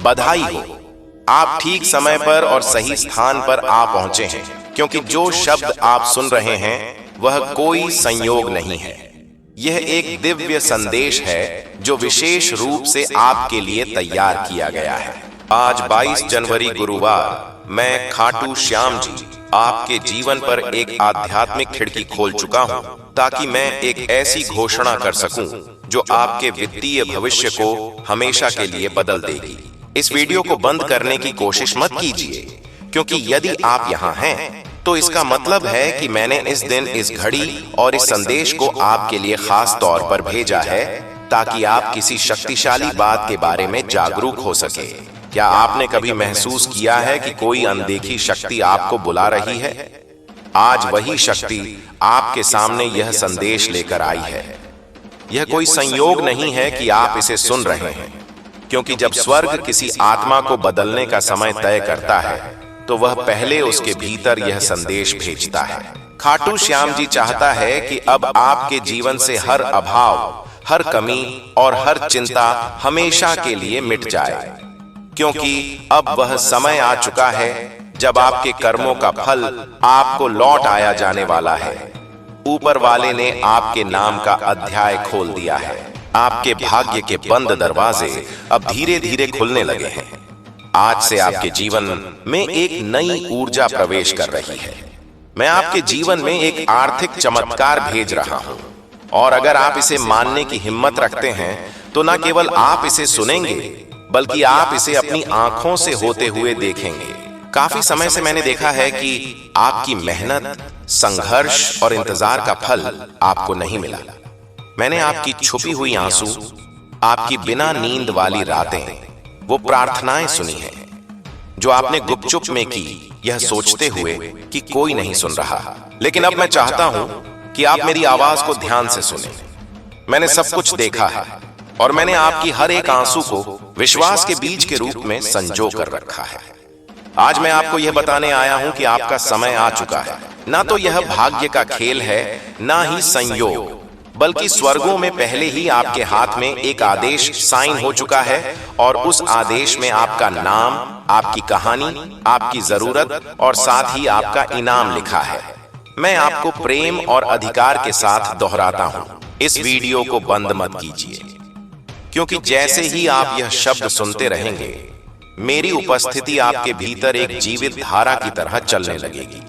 बधाई हो, आप ठीक समय पर और सही स्थान पर आ पहुंचे हैं, क्योंकि जो शब्द आप सुन रहे हैं वह कोई संयोग नहीं है। यह एक दिव्य संदेश है जो विशेष रूप से आपके लिए तैयार किया गया है। आज 22 जनवरी गुरुवार मैं खाटू श्याम जी आपके जीवन पर एक आध्यात्मिक खिड़की खोल चुका हूं, ताकि मैं एक ऐसी घोषणा कर सकूं जो आपके वित्तीय भविष्य को हमेशा के लिए बदल देगी। इस वीडियो को बंद करने की कोशिश मत कीजिए, क्योंकि यदि आप यहाँ हैं तो इसका मतलब है कि मैंने इस दिन, इस घड़ी और इस संदेश को आपके लिए खास तौर पर भेजा है, ताकि आप किसी शक्तिशाली बात के बारे में जागरूक हो सके। क्या आपने कभी महसूस किया है कि कोई अनदेखी शक्ति आपको बुला रही है? आज वही शक्ति आपके सामने यह संदेश लेकर आई है। यह कोई संयोग नहीं है कि आप इसे सुन रहे हैं, क्योंकि जब स्वर्ग किसी आत्मा को बदलने का समय तय करता है तो वह पहले उसके भीतर यह संदेश भेजता है। खाटू श्याम जी चाहता है कि अब आपके जीवन से हर अभाव, हर कमी और हर चिंता हमेशा के लिए मिट जाए, क्योंकि अब वह समय आ चुका है जब आपके कर्मों का फल आपको लौट आया जाने वाला है। ऊपर वाले ने आपके नाम का अध्याय खोल दिया है। आपके भाग्य के बंद दरवाजे अब धीरे धीरे खुलने लगे हैं। आज से आपके जीवन में एक नई ऊर्जा प्रवेश कर रही है। मैं आपके जीवन में एक आर्थिक चमत्कार भेज रहा हूं, और अगर आप इसे मानने की हिम्मत रखते हैं तो न केवल आप इसे सुनेंगे, बल्कि आप इसे अपनी आंखों से होते हुए देखेंगे। काफी समय से मैंने देखा है कि आपकी मेहनत, संघर्ष और इंतजार का फल आपको नहीं मिला। मैंने आपकी छुपी हुई आंसू, आपकी बिना नींद वाली रातें, वो प्रार्थनाएं सुनी हैं जो आपने गुपचुप में की, यह सोचते हुए कि कोई नहीं सुन रहा। लेकिन अब मैं चाहता हूं कि आप मेरी आवाज को ध्यान से सुनें। मैंने सब कुछ देखा है, और मैंने आपकी हर एक आंसू को विश्वास के बीज के रूप में संजो कर रखा है। आज मैं आपको यह बताने आया हूं कि आपका समय आ चुका है। ना तो यह भाग्य का खेल है, ना ही संयोग, बल्कि स्वर्गों में पहले ही आपके हाथ में एक आदेश साइन हो चुका है, और उस आदेश में आपका नाम, आपकी कहानी, आपकी जरूरत और साथ ही आपका इनाम लिखा है। मैं आपको प्रेम और अधिकार के साथ दोहराता हूं, इस वीडियो को बंद मत कीजिए, क्योंकि जैसे ही आप यह शब्द सुनते रहेंगे, मेरी उपस्थिति आपके भीतर एक जीवित धारा की तरह चलने लगेगी।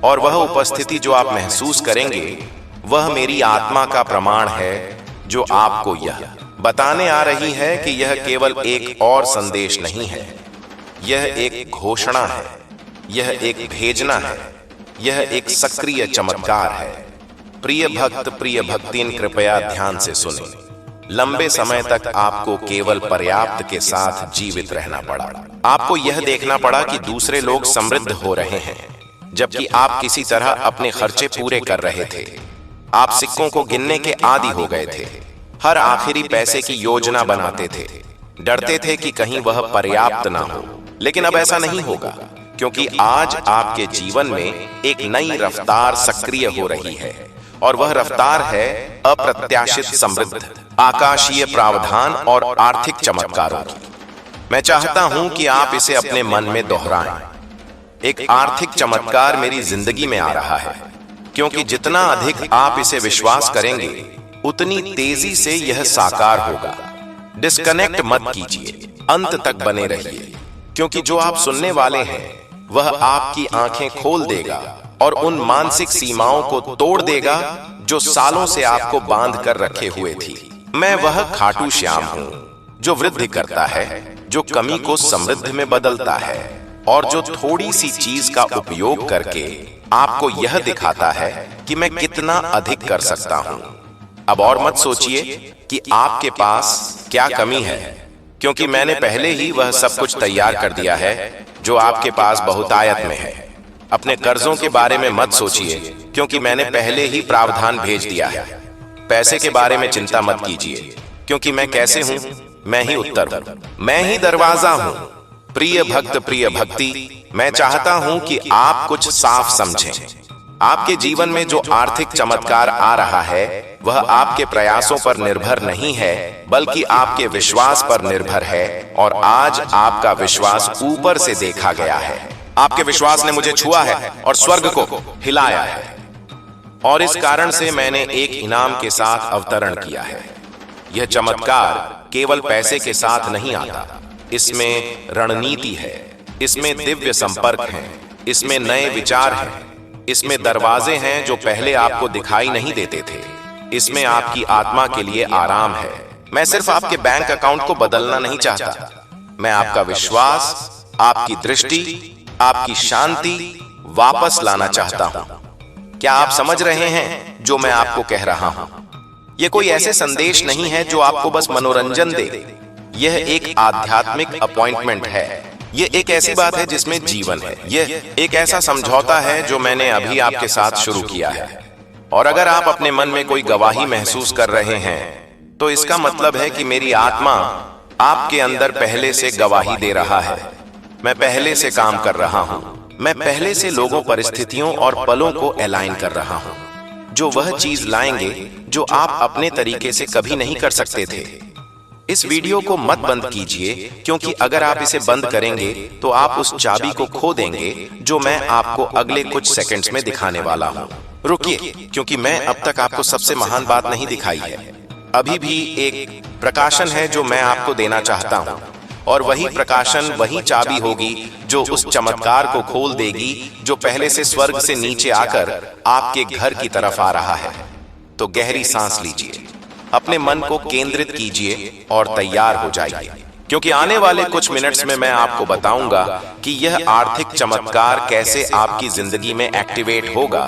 और वह उपस्थिति जो आप महसूस करेंगे, वह मेरी आत्मा का प्रमाण है, जो आपको यह बताने आ रही है कि यह केवल एक और संदेश नहीं है, यह एक घोषणा है, यह एक भेजना है, यह एक सक्रिय चमत्कार है। प्रिय भक्त, प्रिय भक्तिन, कृपया ध्यान से सुने। लंबे समय तक आपको केवल पर्याप्त के साथ जीवित रहना पड़ा। आपको यह देखना पड़ा कि दूसरे लोग समृद्ध हो रहे हैं, जबकि आप किसी तरह अपने खर्चे पूरे कर रहे थे। आप सिक्कों को गिनने के आदी हो गए थे, हर आखिरी पैसे की योजना बनाते थे, डरते थे कि कहीं वह पर्याप्त ना हो। लेकिन अब ऐसा नहीं होगा, क्योंकि आज आपके जीवन में एक नई रफ्तार सक्रिय हो रही है, और वह रफ्तार है अप्रत्याशित समृद्धि, आकाशीय प्रावधान और आर्थिक चमत्कारों की। मैं चाहता हूं कि आप इसे अपने मन में दोहराएं। एक आर्थिक चमत्कार मेरी जिंदगी में आ रहा है, क्योंकि जितना अधिक आप इसे विश्वास करेंगे, उतनी तेजी से यह साकार होगा। डिस्कनेक्ट मत कीजिए, अंत तक बने रहिए, क्योंकि जो आप सुनने वाले हैं वह आपकी आंखें खोल देगा और उन मानसिक सीमाओं को तोड़ देगा जो सालों से आपको बांध कर रखे हुए थी। मैं वह खाटू श्याम हूं जो वृद्धि करता है, जो कमी को समृद्धि में बदलता है, और जो थोड़ी सी चीज का उपयोग करके आपको यह दिखाता है कि मैं कितना अधिक कर सकता हूं। अब और मत सोचिए कि आपके पास क्या कमी है, क्योंकि मैंने पहले ही वह सब कुछ तैयार कर दिया है जो आपके पास बहुतायत में है। अपने कर्जों के बारे में मत सोचिए, क्योंकि मैंने पहले ही प्रावधान भेज दिया है। पैसे के बारे में चिंता मत कीजिए, क्योंकि मैं कैसे हूं, मैं ही उत्तर हूं, मैं ही दरवाजा हूं। प्रिय भक्त, प्रिय भक्ति, मैं चाहता हूं कि आप कुछ साफ समझें। आपके जीवन में जो आर्थिक चमत्कार आ रहा है वह आपके प्रयासों पर निर्भर नहीं है, बल्कि आपके विश्वास पर निर्भर है। और आज आपका विश्वास ऊपर से देखा गया है। आपके विश्वास ने मुझे छुआ है और स्वर्ग को हिलाया है, और इस कारण से मैंने एक इनाम के साथ अवतरण किया है। यह चमत्कार केवल पैसे के साथ नहीं आता, इसमें रणनीति है, इसमें दिव्य संपर्क है, इसमें नए विचार हैं, इसमें दरवाजे हैं जो पहले आपको दिखाई नहीं देते थे, इसमें आपकी आत्मा के लिए आराम है। मैं सिर्फ आपके बैंक अकाउंट को बदलना नहीं चाहता, मैं आपका विश्वास, आपकी दृष्टि, आपकी शांति वापस लाना चाहता हूं। क्या आप समझ रहे हैं जो मैं आपको कह रहा हूं? यह कोई ऐसे संदेश नहीं है जो आपको बस मनोरंजन दे, यह एक आध्यात्मिक अपॉइंटमेंट है। यह एक ऐसी बात है जिसमें जीवन है। यह एक ऐसा समझौता है जो मैंने अभी आपके साथ शुरू किया है। और अगर आप अपने मन में कोई गवाही महसूस कर रहे हैं, तो इसका मतलब है कि मेरी आत्मा आपके अंदर पहले से गवाही दे रहा है। मैं पहले से काम कर रहा हूं, मैं पहले से लोगों, परिस्थितियों और पलों को अलाइन कर रहा हूं, जो वह चीज लाएंगे जो आप अपने तरीके से कभी नहीं कर सकते थे। इस वीडियो को मत बंद कीजिए, क्योंकि अगर आप इसे बंद करेंगे तो आप उस चाबी को खो देंगे जो मैं आपको अगले कुछ सेकंड्स में दिखाने वाला हूं। रुकिए, क्योंकि मैं अब तक आपको सबसे महान बात नहीं दिखाई है। अभी भी एक प्रकाशन है जो मैं आपको देना चाहता हूं, और वही प्रकाशन, वही चाबी होगी जो उस चमत्कार को खोल देगी जो पहले से स्वर्ग से नीचे आकर आपके घर की तरफ आ रहा है। तो गहरी सांस लीजिए, अपने मन को केंद्रित कीजिए और तैयार हो जाइए, क्योंकि आने वाले कुछ मिनट्स में मैं आपको बताऊंगा कि यह आर्थिक चमत्कार कैसे आपकी जिंदगी में एक्टिवेट होगा,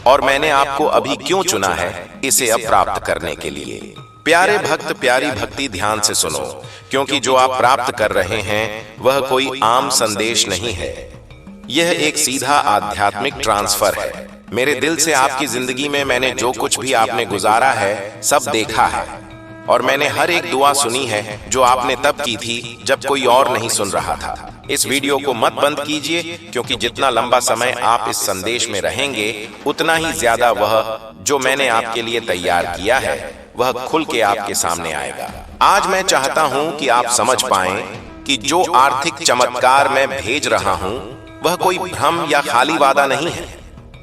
और मैंने आपको अभी क्यों चुना है इसे अब प्राप्त करने के लिए। प्यारे भक्त, प्यारी भक्ति, ध्यान से सुनो, क्योंकि जो आप प्राप्त कर रहे हैं वह कोई आम संदेश नहीं है। यह एक सीधा आध्यात्मिक ट्रांसफर है। मेरे दिल से आपकी जिंदगी में मैंने जो कुछ भी आपने गुजारा है सब देखा है, और मैंने हर एक दुआ सुनी है जो आपने तब की थी जब कोई और नहीं सुन रहा था। इस वीडियो को मत बंद कीजिए, क्योंकि जितना लंबा समय आप इस संदेश में रहेंगे उतना ही ज्यादा वह जो मैंने आपके लिए तैयार किया है वह खुल के आपके सामने आएगा। आज मैं चाहता हूं कि आप समझ पाएं कि जो आर्थिक चमत्कार मैं भेज रहा हूं वह कोई भ्रम या खाली वादा नहीं है।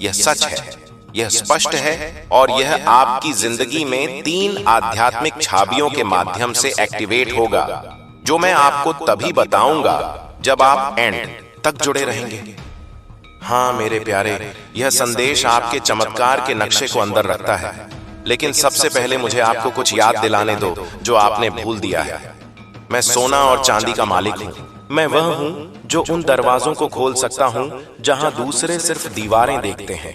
यह सच है, यह स्पष्ट है, और यह आपकी जिंदगी में 3 आध्यात्मिक छाबियों के माध्यम से एक्टिवेट होगा, जो मैं आपको तभी बताऊंगा जब आप एंड तक जुड़े रहेंगे। हाँ मेरे प्यारे, यह संदेश आपके चमत्कार के नक्शे को अंदर रखता है, लेकिन सबसे पहले मुझे आपको कुछ याद दिलाने दो जो आपने भूल दिया है। मैं सोना और चांदी का मालिक हूँ। मैं वह हूँ जो उन दरवाजों को खोल सकता हूँ जहाँ दूसरे सिर्फ दीवारें देखते हैं।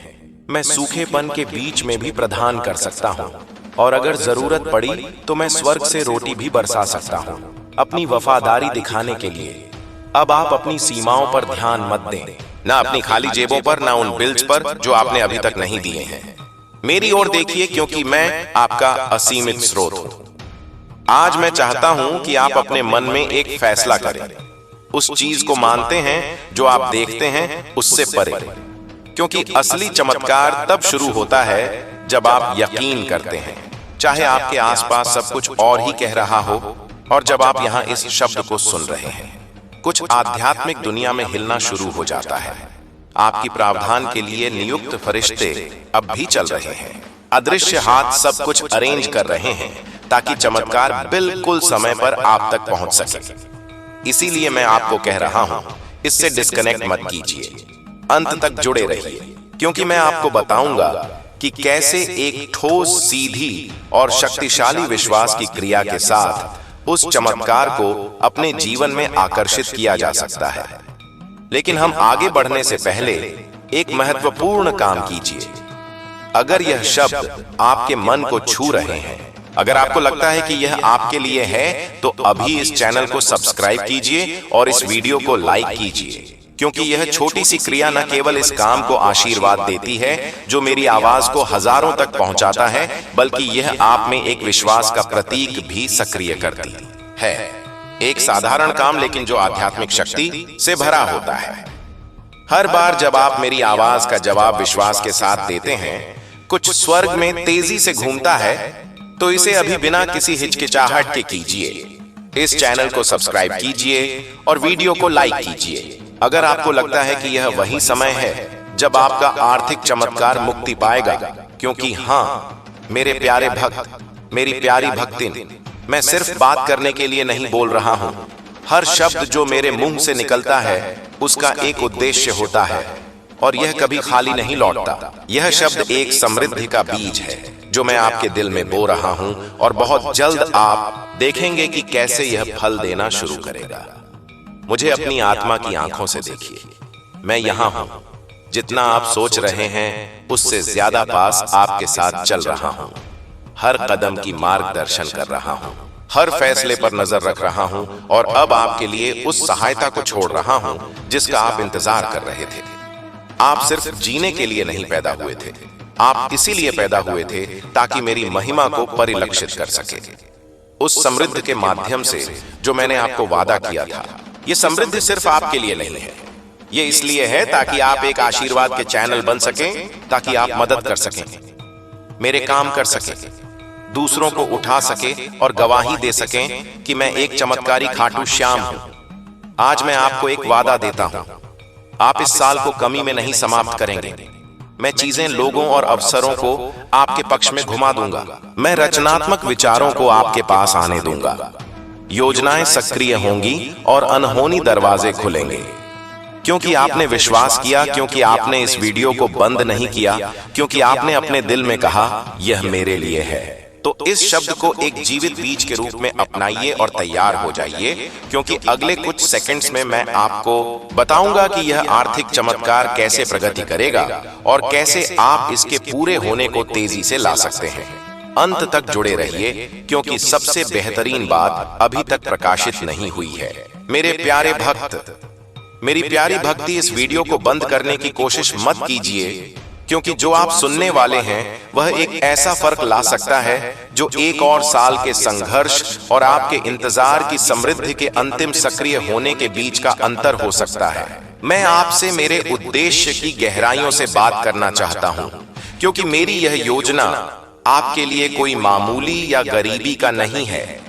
मैं सूखेपन के बीच में भी प्रदान कर सकता हूँ, और अगर जरूरत पड़ी तो मैं स्वर्ग से रोटी भी बरसा सकता हूँ, अपनी वफादारी दिखाने के लिए। अब आप अपनी सीमाओं पर ध्यान मत दें, ना अपनी खाली जेबों पर, ना उन बिल्स पर जो आपने अभी तक नहीं दिए हैं। मेरी ओर देखिए, क्योंकि मैं आपका असीमित स्रोत हूँ। आज मैं चाहता हूँ कि आप अपने मन में एक फैसला करें, उस चीज को मानते हैं जो आप देखते हैं उससे परे, क्योंकि असली चमत्कार तब शुरू होता है जब आप यकीन करते हैं, चाहे आपके आसपास सब कुछ और ही कह रहा हो। और जब आप यहाँ इस शब्द को सुन रहे हैं, कुछ आध्यात्मिक दुनिया में हिलना शुरू हो जाता है। आपकी प्रावधान के लिए नियुक्त फरिश्ते अब भी चल रहे हैं। अदृश्य हाथ सब कुछ अरेंज कर रहे हैं ताकि चमत्कार बिल्कुल समय पर आप तक पहुंच सके। इसीलिए मैं आपको कह रहा हूं, इससे डिस्कनेक्ट मत कीजिए, अंत तक जुड़े रहिए, क्योंकि मैं आपको बताऊंगा कि कैसे एक ठोस, सीधी और शक्तिशाली विश्वास की क्रिया के साथ उस चमत्कार को अपने जीवन में आकर्षित किया जा सकता है। लेकिन हम आगे बढ़ने से पहले एक महत्वपूर्ण काम कीजिए। अगर यह शब्द आपके मन को छू रहे हैं, अगर आपको लगता है कि यह आपके लिए है, तो अभी इस चैनल को सब्सक्राइब कीजिए और इस वीडियो को लाइक कीजिए, क्योंकि यह छोटी सी क्रिया न केवल इस काम को आशीर्वाद देती है जो मेरी आवाज को हजारों तक पहुंचाता है, बल्कि यह आप में एक विश्वास का प्रतीक भी सक्रिय करती है। एक साधारण काम, लेकिन जो आध्यात्मिक शक्ति से भरा होता है। हर बार जब आप मेरी आवाज का जवाब विश्वास के साथ देते हैं, कुछ स्वर्ग में तेजी से घूमता है, तो इसे अभी बिना किसी हिचकिचाहट के कीजिए। इस चैनल को सब्सक्राइब कीजिए और वीडियो को लाइक कीजिए। अगर आपको लगता है कि यह वही समय है जब आपका आर्थिक चमत्कार मुक्ति पाएगा, क्योंकि हाँ मेरे प्यारे भक्त, मेरी प्यारी भक्तिन, मैं सिर्फ बात करने के लिए नहीं बोल रहा हूं। हर शब्द जो मेरे मुंह से निकलता है उसका एक उद्देश्य होता है और यह कभी खाली नहीं लौटता। यह शब्द एक समृद्धि का बीज है जो मैं आपके दिल में बो रहा हूं और बहुत जल्द आप देखेंगे कि कैसे यह फल देना शुरू करेगा। मुझे अपनी आत्मा की आंखों से देखिए, मैं यहां हूं। जितना आप सोच रहे हैं उससे ज्यादा पास आपके साथ चल रहा हूं। हर कदम की मार्गदर्शन कर रहा हूं, हर फैसले पर नजर रख रहा हूं और अब आपके लिए उस सहायता को छोड़ रहा हूं जिसका आप इंतजार कर रहे थे। आप सिर्फ जीने के लिए नहीं पैदा हुए थे, आप इसीलिए पैदा हुए थे ताकि मेरी महिमा को परिलक्षित कर सके। उस समृद्धि के माध्यम से जो मैंने आपको वादा किया था, ये समृद्धि सिर्फ आपके लिए नहीं है, ये इसलिए है ताकि आप एक आशीर्वाद के चैनल बन सकें, ताकि आप मदद कर सकें, मेरे काम कर सकें, दूसरों को उठा सके और गवाही दे सकें कि मैं एक चमत्कारी खाटू श्याम हूं। आज मैं आपको एक वादा देता हूं, आप इस साल को कमी में नहीं समाप्त करेंगे। मैं चीजें, लोगों और अवसरों को आपके पक्ष में घुमा दूंगा। मैं रचनात्मक विचारों को आपके पास आने दूंगा। योजनाएं सक्रिय होंगी और अनहोनी दरवाजे खुलेंगे, क्योंकि आपने विश्वास किया, क्योंकि आपने इस वीडियो को बंद नहीं किया, क्योंकि आपने अपने दिल में कहा यह मेरे लिए है। तो इस शब्द को एक जीवित बीज के रूप में अपनाइए और तैयार हो जाइए, क्योंकि अगले कुछ सेकंड्स में मैं आपको बताऊंगा कि यह आर्थिक चमत्कार कैसे प्रगति करेगा और कैसे आप इसके पूरे होने को तेजी से ला सकते हैं। अंत तक जुड़े रहिए, क्योंकि सबसे बेहतरीन बात अभी तक प्रकाशित नहीं हुई है। मेरे प्यारे भक्त, मेरी प्यारी भक्ति, इस वीडियो को बंद करने की कोशिश मत कीजिए, क्योंकि जो आप सुनने वाले हैं वह एक ऐसा फर्क ला सकता है जो एक और साल के संघर्ष और आपके इंतजार की समृद्धि के अंतिम सक्रिय होने के बीच का अंतर हो सकता है। मैं आपसे मेरे उद्देश्य की गहराइयों से बात करना चाहता हूं, क्योंकि मेरी यह योजना आपके लिए कोई मामूली या गरीबी का नहीं है।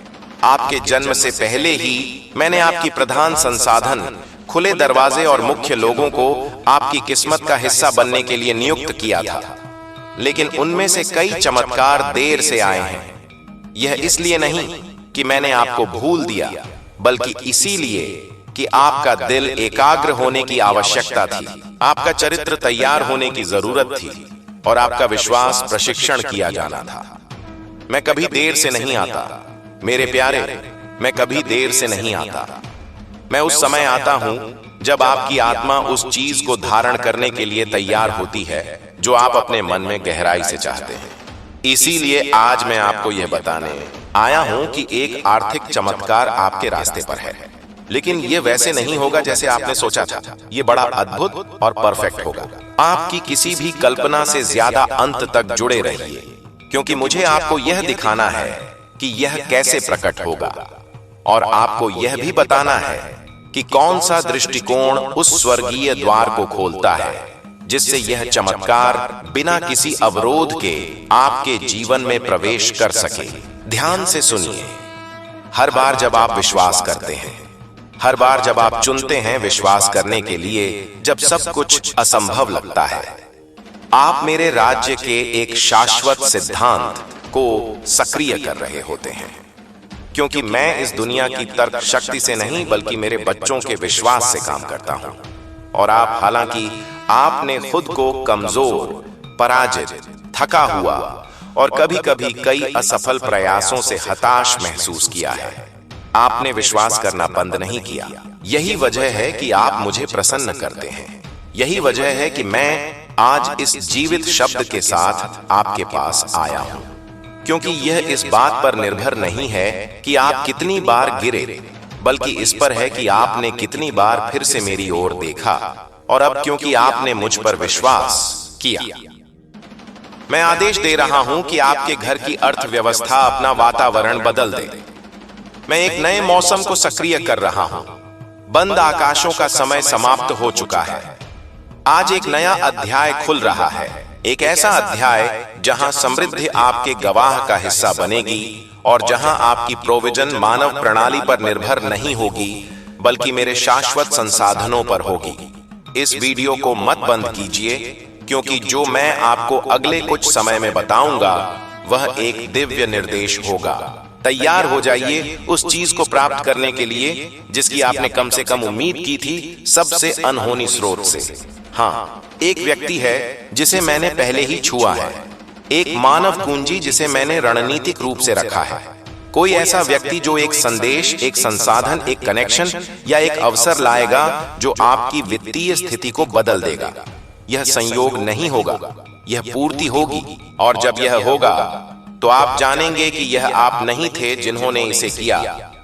आपके जन्म से पहले ही मैंने आपकी प्रधान संसाधन, खुले दरवाजे और मुख्य लोगों को आपकी किस्मत का हिस्सा बनने के लिए नियुक्त किया था, लेकिन उनमें से कई चमत्कार देर से आए हैं। यह इसलिए नहीं कि मैंने आपको भूल दिया, बल्कि इसीलिए कि आपका दिल एकाग्र होने की आवश्यकता थी, आपका चरित्र तैयार होने की जरूरत थी और आपका विश्वास प्रशिक्षण किया जाना था। मैं कभी देर से नहीं आता मेरे प्यारे, मैं कभी देर से नहीं आता। मैं उस समय आता हूं जब आपकी आत्मा उस चीज को धारण करने के लिए तैयार होती है जो आप अपने मन में गहराई से चाहते हैं। इसीलिए आज मैं आपको यह बताने आया हूं कि एक आर्थिक चमत्कार आपके रास्ते पर है, लेकिन यह वैसे नहीं होगा जैसे आपने सोचा था। यह बड़ा अद्भुत और परफेक्ट होगा। आपकी किसी भी कल्पना से ज्यादा अंत तक जुड़े रहिए, क्योंकि मुझे आपको यह दिखाना है कि यह कैसे प्रकट होगा और आपको यह भी बताना है कि कौन सा दृष्टिकोण उस स्वर्गीय द्वार को खोलता है जिससे यह चमत्कार बिना किसी अवरोध के आपके जीवन में प्रवेश कर सके। ध्यान से सुनिए। हर बार जब आप विश्वास करते हैं, हर बार जब आप चुनते हैं विश्वास करने के लिए, जब सब कुछ असंभव लगता है, आप मेरे राज्य के एक शाश्वत सिद्धांत को सक्रिय कर रहे होते हैं। क्योंकि मैं इस दुनिया की तर्क शक्ति से नहीं, बल्कि मेरे बच्चों के विश्वास से काम करता हूं। और आप, हालांकि आपने खुद को कमजोर, पराजित, थका हुआ और कभी-कभी कई असफल प्रयासों से हताश महसूस किया है, आपने विश्वास करना बंद नहीं किया। यही वजह है कि आप मुझे प्रसन्न करते हैं। यही वजह है कि मैं आज इस जीवित शब्द के साथ आपके पास आया हूं, क्योंकि यह इस बात पर निर्भर नहीं है कि आप कितनी बार गिरे, बल्कि इस पर है कि आपने कितनी बार फिर से मेरी ओर देखा, और अब क्योंकि आपने मुझ पर विश्वास किया। मैं आदेश दे रहा हूं कि आपके घर की अर्थव्यवस्था अपना वातावरण बदल दे। मैं एक नए मौसम को सक्रिय कर रहा हूं। बंद आकाशों का समय समाप्त हो चुका है। आज एक नया अध्याय खुल रहा है, एक ऐसा अध्याय जहां समृद्धि आपके गवाह का हिस्सा बनेगी और जहां आपकी प्रोविजन मानव प्रणाली पर निर्भर नहीं होगी बल्कि मेरे शाश्वत संसाधनों पर होगी। इस वीडियो को मत बंद कीजिए, क्योंकि जो मैं आपको अगले कुछ समय में बताऊंगा वह एक दिव्य निर्देश होगा। तैयार हो जाइए उस चीज को प्राप्त करने के लिए जिसकी आपने कम से कम उम्मीद की थी, सबसे अनहोनी स्रोत से। हाँ, एक व्यक्ति है जिसे मैंने पहले ही छुआ है, एक मानव कुंजी जिसे मैंने रणनीतिक रूप से रखा है। कोई ऐसा व्यक्ति जो एक संदेश, एक संसाधन, एक कनेक्शन या एक अवसर लाएगा जो आपकी वित्तीय स्थिति को बदल देगा। यह संयोग नहीं होगा, यह पूर्ति होगी, और जब यह होगा तो आप जानेंगे कि यह आप नहीं थे जिन्होंने इसे किया,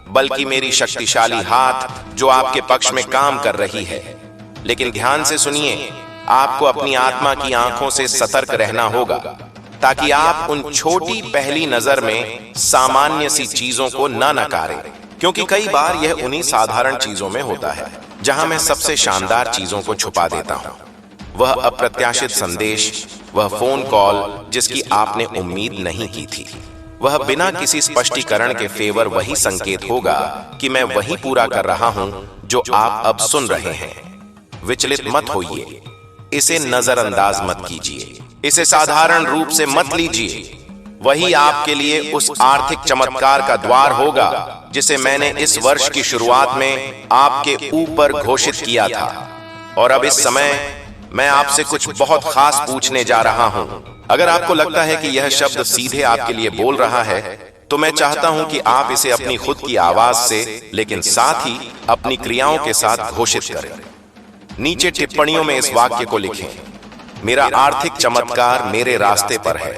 बल्कि मेरी शक्तिशाली हाथ जो आपके पक्ष में काम कर रही है। लेकिन ध्यान से सुनिए, आपको अपनी आत्मा की आंखों से सतर्क रहना होगा ताकि आप उन छोटी पहली नजर में सामान्य सी चीजों को न नकारें, क्योंकि कई बार यह उन्हीं साधारण चीजों में होता है जहां मैं सबसे शानदार चीजों को छुपा देता हूं। वह अप्रत्याशित संदेश, वह फोन कॉल जिसकी आपने उम्मीद नहीं की थी, वह बिना किसी स्पष्टीकरण के फेवर वही संकेत होगा कि मैं वही पूरा कर रहा हूं जो आप अब सुन रहे हैं। विचलित मत होइए, इसे नजरअंदाज मत कीजिए, इसे साधारण रूप से मत लीजिए। वही आपके लिए उस आर्थिक चमत्कार का द्वार होगा जिसे मैंने इस वर्ष की शुरुआत में आपके ऊपर घोषित किया था। और अब इस समय मैं आपसे कुछ बहुत खास पूछने जा रहा हूं। अगर आपको लगता है कि यह शब्द सीधे आपके लिए बोल रहा है, तो मैं चाहता हूं कि आप इसे अपनी खुद की आवाज से, लेकिन साथ ही अपनी क्रियाओं के साथ घोषित करें। नीचे टिप्पणियों में इस वाक्य को लिखें, मेरा आर्थिक चमत्कार मेरे रास्ते पर है।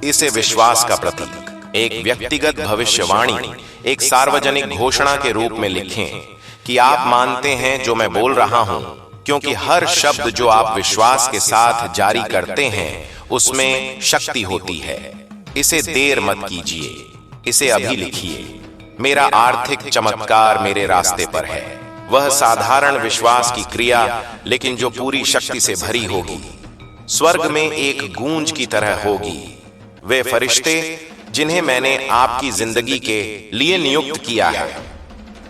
इसे विश्वास का प्रतीक, एक व्यक्तिगत भविष्यवाणी, एक सार्वजनिक घोषणा के रूप में लिखें कि आप मानते हैं जो मैं बोल रहा हूं, क्योंकि हर शब्द जो आप विश्वास के साथ जारी करते हैं उसमें शक्ति होती है। इसे देर मत कीजिए, इसे अभी लिखिए, मेरा आर्थिक चमत्कार मेरे रास्ते पर है। वह साधारण विश्वास की क्रिया, लेकिन जो पूरी शक्ति से भरी होगी, स्वर्ग में एक गूंज की तरह होगी। वे फरिश्ते जिन्हें मैंने आपकी जिंदगी के लिए नियुक्त किया है,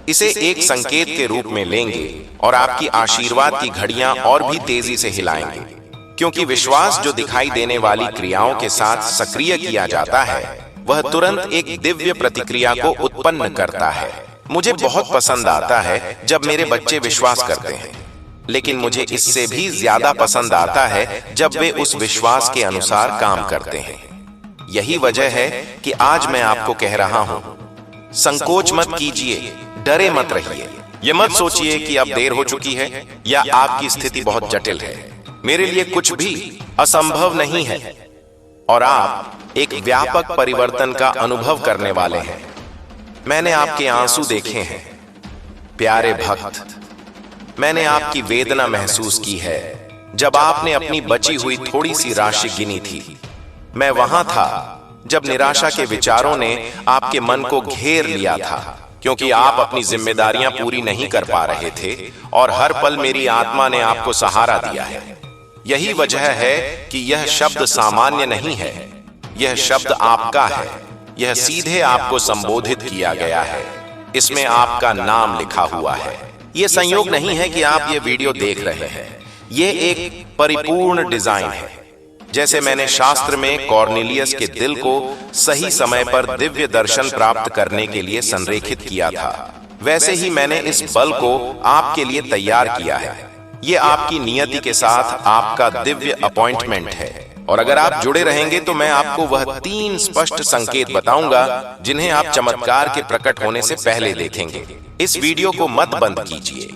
इसे एक संकेत के रूप में लेंगे और आपकी आशीर्वाद की घड़ियां और भी तेजी से हिलाएंगे, क्योंकि विश्वास जो दिखाई देने वाली क्रियाओं के साथ सक्रिय किया जाता है वह तुरंत एक दिव्य प्रतिक्रिया को उत्पन्न करता है। मुझे बहुत पसंद आता है जब मेरे बच्चे विश्वास करते हैं, लेकिन मुझे इससे भी ज्यादा पसंद आता है जब वे उस विश्वास के अनुसार काम करते हैं। यही वजह है कि आज मैं आपको कह रहा हूं, संकोच मत कीजिए, डरे मत रहिए। ये मत सोचिए कि अब देर हो चुकी है या आपकी स्थिति बहुत जटिल है। मेरे लिए कुछ भी असंभव नहीं है और आप एक व्यापक परिवर्तन का अनुभव करने वाले हैं। मैंने आपके आंसू देखे हैं, प्यारे भक्त। मैंने आपकी वेदना महसूस की है जब आपने अपनी बची हुई थोड़ी सी राशि गिनी थी। मैं वहां था जब निराशा के विचारों ने आपके मन को घेर लिया था, क्योंकि आप अपनी जिम्मेदारियां पूरी नहीं कर पा रहे थे और हर पल मेरी आत्मा ने आपको सहारा दिया है। यही वजह है कि यह शब्द सामान्य नहीं है, यह शब्द आपका है। यह सीधे आपको संबोधित किया गया है, इसमें आपका नाम लिखा हुआ है। यह संयोग नहीं है कि आप ये वीडियो देख रहे हैं, यह एक परिपूर्ण डिजाइन है। जैसे मैंने शास्त्र में कॉर्नेलियस के दिल को सही समय पर दिव्य दर्शन प्राप्त करने के लिए संरेखित किया था, वैसे ही मैंने इस बल को आपके लिए तैयार किया है। ये आपकी नियति के साथ आपका दिव्य अपॉइंटमेंट है, और अगर आप जुड़े रहेंगे तो मैं आपको वह 3 स्पष्ट संकेत बताऊंगा जिन्हें आप चमत्कार के प्रकट होने से पहले देखेंगे। इस वीडियो को मत बंद कीजिए,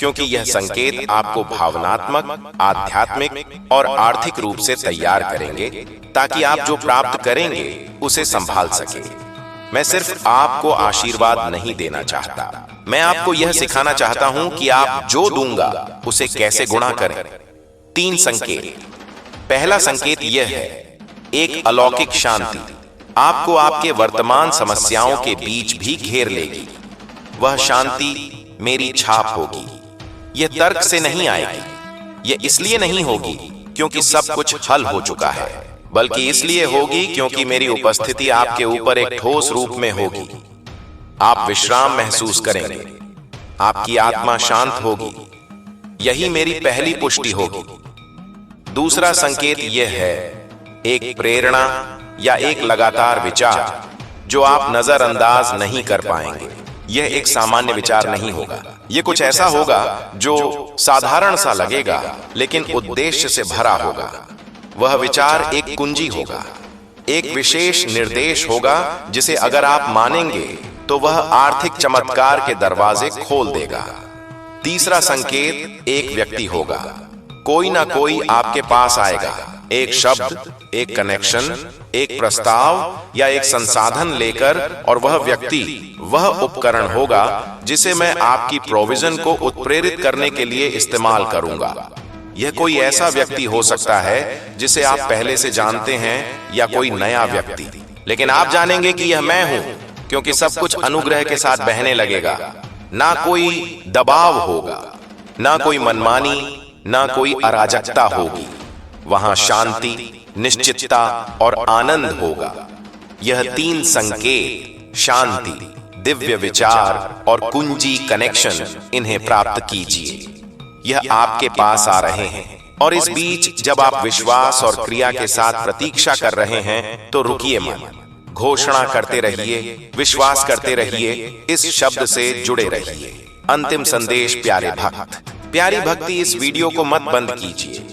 क्योंकि यह संकेत आपको भावनात्मक, आध्यात्मिक और आर्थिक रूप से तैयार करेंगे ताकि आप जो प्राप्त करेंगे उसे संभाल सके। मैं सिर्फ आपको आशीर्वाद नहीं देना चाहता, मैं आपको यह सिखाना चाहता हूं कि आप जो दूंगा उसे कैसे गुणा करें। 3 संकेत। पहला संकेत यह है, एक अलौकिक शांति आपको आपके वर्तमान समस्याओं के बीच भी घेर लेगी। वह शांति मेरी छाप होगी। यह तर्क से नहीं आएगी, ये इसलिए नहीं होगी क्योंकि सब कुछ हल हो चुका है, बल्कि इसलिए होगी क्योंकि मेरी उपस्थिति आपके ऊपर एक ठोस रूप में होगी। आप विश्राम महसूस करेंगे, आपकी आत्मा शांत होगी। यही मेरी पहली पुष्टि होगी। दूसरा संकेत यह है, एक प्रेरणा या एक लगातार विचार जो आप नजरअंदाज नहीं कर पाएंगे। यह एक सामान्य विचार नहीं होगा, यह कुछ ऐसा होगा जो साधारण सा लगेगा लेकिन उद्देश्य से भरा होगा। वह विचार एक कुंजी होगा, एक विशेष निर्देश होगा जिसे अगर आप मानेंगे तो वह आर्थिक चमत्कार के दरवाजे खोल देगा। तीसरा संकेत एक व्यक्ति होगा, कोई ना कोई आपके पास आएगा, एक शब्द, एक कनेक्शन, एक प्रस्ताव या एक संसाधन लेकर, और वह व्यक्ति वह उपकरण होगा जिसे मैं आपकी प्रोविजन को उत्प्रेरित करने के लिए इस्तेमाल करूंगा। यह कोई ऐसा व्यक्ति हो सकता है जिसे आप पहले से जानते हैं या कोई नया व्यक्ति, लेकिन आप जानेंगे कि यह मैं हूं क्योंकि सब कुछ अनुग्रह के साथ बहने लगेगा। ना कोई दबाव होगा, ना कोई मनमानी, ना कोई अराजकता होगी। वहां शांति, निश्चितता और आनंद होगा। यह तीन संकेत, शांति, दिव्य विचार और कुंजी कनेक्शन, इन्हें प्राप्त कीजिए। यह आपके पास आ रहे हैं, और इस बीच जब आप विश्वास और क्रिया के साथ प्रतीक्षा कर रहे हैं तो रुकिए मत। घोषणा करते रहिए, विश्वास करते रहिए, इस शब्द से जुड़े रहिए। अंतिम संदेश प्यारे भक्त, प्यारी भक्ति, इस वीडियो को मत बंद कीजिए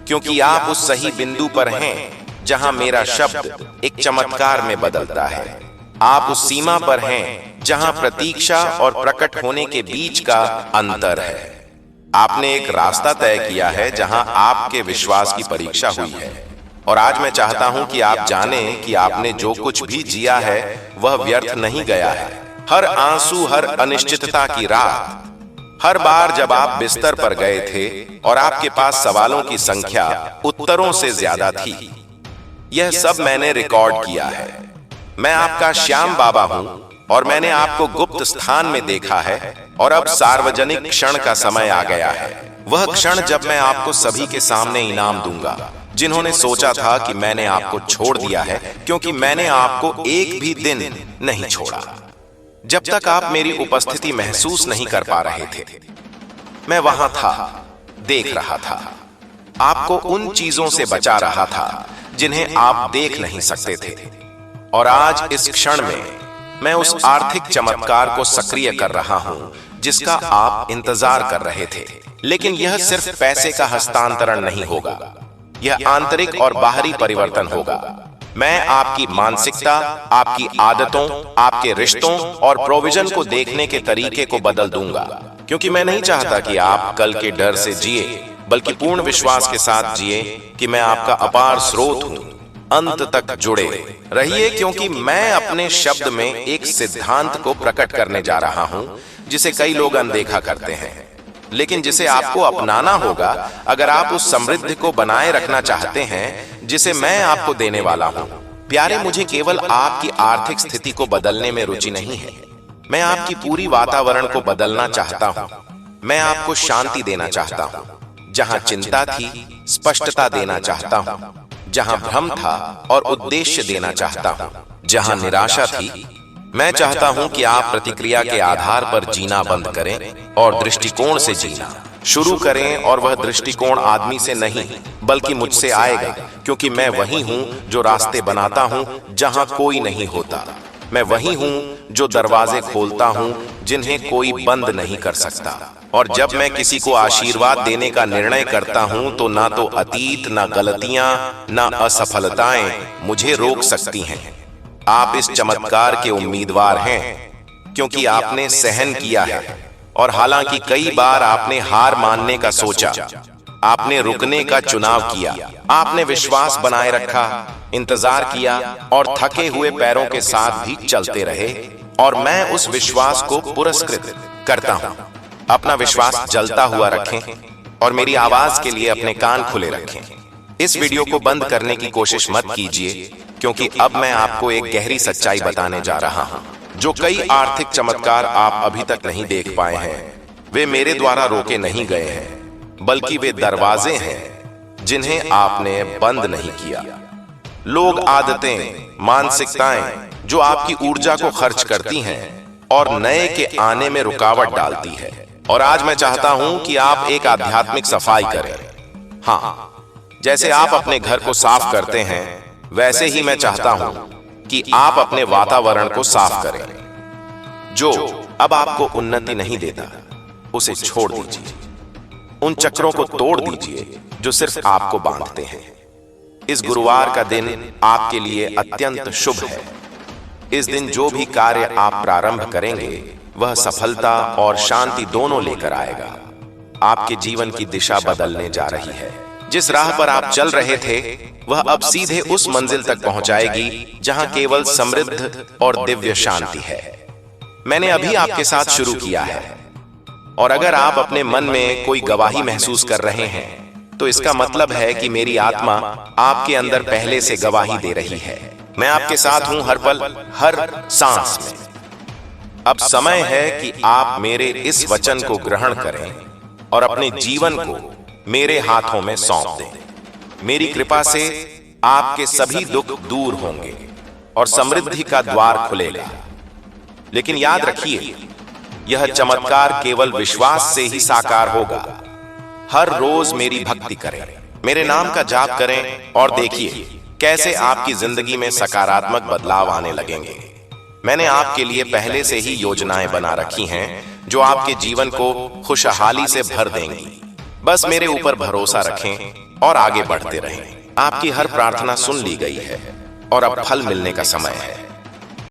क्योंकि आप उस सही बिंदु पर हैं जहां मेरा शब्द एक चमत्कार में बदलता है। आप उस सीमा पर हैं जहां प्रतीक्षा और प्रकट होने के बीच का अंतर है। आपने एक रास्ता तय किया है जहां आपके विश्वास की परीक्षा हुई है, और आज मैं चाहता हूं कि आप जानें कि आपने जो कुछ भी जिया है वह व्यर्थ नहीं गया है। हर आंसू, हर अनिश्चितता की रात, हर बार जब आप बिस्तर पर गए थे और आपके पास सवालों की संख्या उत्तरों से ज्यादा थी, यह सब मैंने रिकॉर्ड किया है। मैं आपका श्याम बाबा हूं और मैंने आपको गुप्त स्थान में देखा है, और अब सार्वजनिक क्षण का समय आ गया है। वह क्षण जब मैं आपको सभी के सामने इनाम दूंगा जिन्होंने सोचा था कि मैंने आपको छोड़ दिया है, क्योंकि मैंने आपको एक भी दिन नहीं छोड़ा। जब तक आप मेरी उपस्थिति महसूस नहीं कर पा रहे थे, मैं वहां था, देख रहा था, आपको उन चीजों से बचा रहा था जिन्हें आप देख नहीं सकते थे। और आज इस क्षण में मैं उस आर्थिक चमत्कार को सक्रिय कर रहा हूं जिसका आप इंतजार कर रहे थे। लेकिन यह सिर्फ पैसे का हस्तांतरण नहीं होगा, यह आंतरिक और बाहरी परिवर्तन होगा। मैं आपकी मानसिकता, आपकी आदतों, आपके रिश्तों और प्रोविजन को देखने के तरीके को बदल दूंगा, क्योंकि मैं नहीं चाहता कि आप कल के डर से जिए, बल्कि पूर्ण विश्वास के साथ जिए कि मैं आपका अपार स्रोत हूं। अंत तक जुड़े रहिए, क्योंकि मैं अपने शब्द में एक सिद्धांत को प्रकट करने जा रहा हूं जिसे कई लोग अनदेखा करते हैं, लेकिन जिसे आपको अपनाना होगा अगर आप उस समृद्धि को बनाए रखना चाहते हैं जिसे मैं आपको देने वाला हूं। प्यारे, मुझे केवल आपकी आर्थिक स्थिति को बदलने में रुचि नहीं है, मैं आपकी पूरी वातावरण को बदलना चाहता हूं। मैं आपको शांति देना चाहता हूं, जहां चिंता थी स्पष्टता देना चाहता हूं, जहां भ्रम था और उद्देश्य देना चाहता हूं, जहां निराशा थी मैं चाहता हूं कि आप प्रतिक्रिया के आधार पर जीना बंद करें और दृष्टिकोण से जीना शुरू करें। और वह दृष्टिकोण आदमी से नहीं बल्कि मुझसे आएगा, क्योंकि मैं वही हूं जो रास्ते बनाता हूं जहां कोई नहीं होता। मैं वही हूं जो दरवाजे खोलता हूं जिन्हें कोई बंद नहीं कर सकता। और जब मैं किसी को आशीर्वाद देने का निर्णय करता हूं तो ना तो अतीत, ना गलतियां, ना असफलताएं मुझे रोक सकती हैं। आप इस चमत्कार के उम्मीदवार हैं क्योंकि आपने सहन किया है, और हालांकि कई बार आपने हार मानने का सोचा, आपने रुकने का चुनाव किया, आपने विश्वास बनाए रखा, इंतजार किया और थके हुए पैरों के साथ भी चलते रहे। और मैं उस विश्वास को पुरस्कृत करता हूं। अपना विश्वास जलता हुआ रखें और मेरी आवाज के लिए अपने कान खुले रखें। इस वीडियो को बंद करने की कोशिश मत कीजिए, क्योंकि अब मैं आपको एक गहरी सच्चाई बताने जा रहा हूं। जो कई आर्थिक चमत्कार आप अभी तक नहीं देख पाए हैं, वे मेरे द्वारा रोके नहीं गए हैं। बल्कि वे दरवाजे हैं जिन्हें आपने बंद नहीं किया। लोग, आदतें, मानसिकताएं जो आपकी ऊर्जा को खर्च करती हैं और नए के आने में रुकावट डालती है। और आज मैं चाहता हूं कि आप एक आध्यात्मिक सफाई करें। हाँ, जैसे आप अपने घर को साफ करते हैं, वैसे ही मैं चाहता हूं कि आप अपने वातावरण को साफ करें। जो अब आपको उन्नति नहीं देता, उसे छोड़ दीजिए। उन चक्रों को तोड़ दीजिए जो सिर्फ आपको बांधते हैं। इस गुरुवार का दिन आपके लिए अत्यंत शुभ है। इस दिन जो भी कार्य आप प्रारंभ करेंगे, वह सफलता और शांति दोनों लेकर आएगा। आपके जीवन की दिशा बदलने जा रही है। जिस राह पर आप चल रहे थे, वह अब सीधे उस मंजिल तक पहुंचाएगी जहां केवल समृद्ध और दिव्य शांति है। मैंने अभी आपके साथ शुरू किया है, और अगर आप अपने मन में कोई गवाही महसूस कर रहे हैं, तो इसका मतलब है कि मेरी आत्मा आपके अंदर पहले से गवाही दे रही है। मैं आपके साथ हूं हर पल, हर सांस में। अब समय है कि आप मेरे इस वचन को ग्रहण करें और अपने जीवन को मेरे हाथों में सौंप दें। मेरी कृपा से आपके सभी दुख दूर होंगे और समृद्धि का द्वार खुलेगा। लेकिन याद रखिए, यह चमत्कार केवल विश्वास से ही साकार होगा। हर रोज मेरी भक्ति करें, मेरे नाम का जाप करें और देखिए कैसे आपकी जिंदगी में सकारात्मक बदलाव आने लगेंगे। मैंने आपके लिए पहले से ही योजनाएं बना रखी हैं जो आपके जीवन को खुशहाली से भर देंगी। बस मेरे ऊपर भरोसा रखें और आगे बढ़ते रहें। आपकी हर प्रार्थना सुन ली गई है और अब फल मिलने का समय है।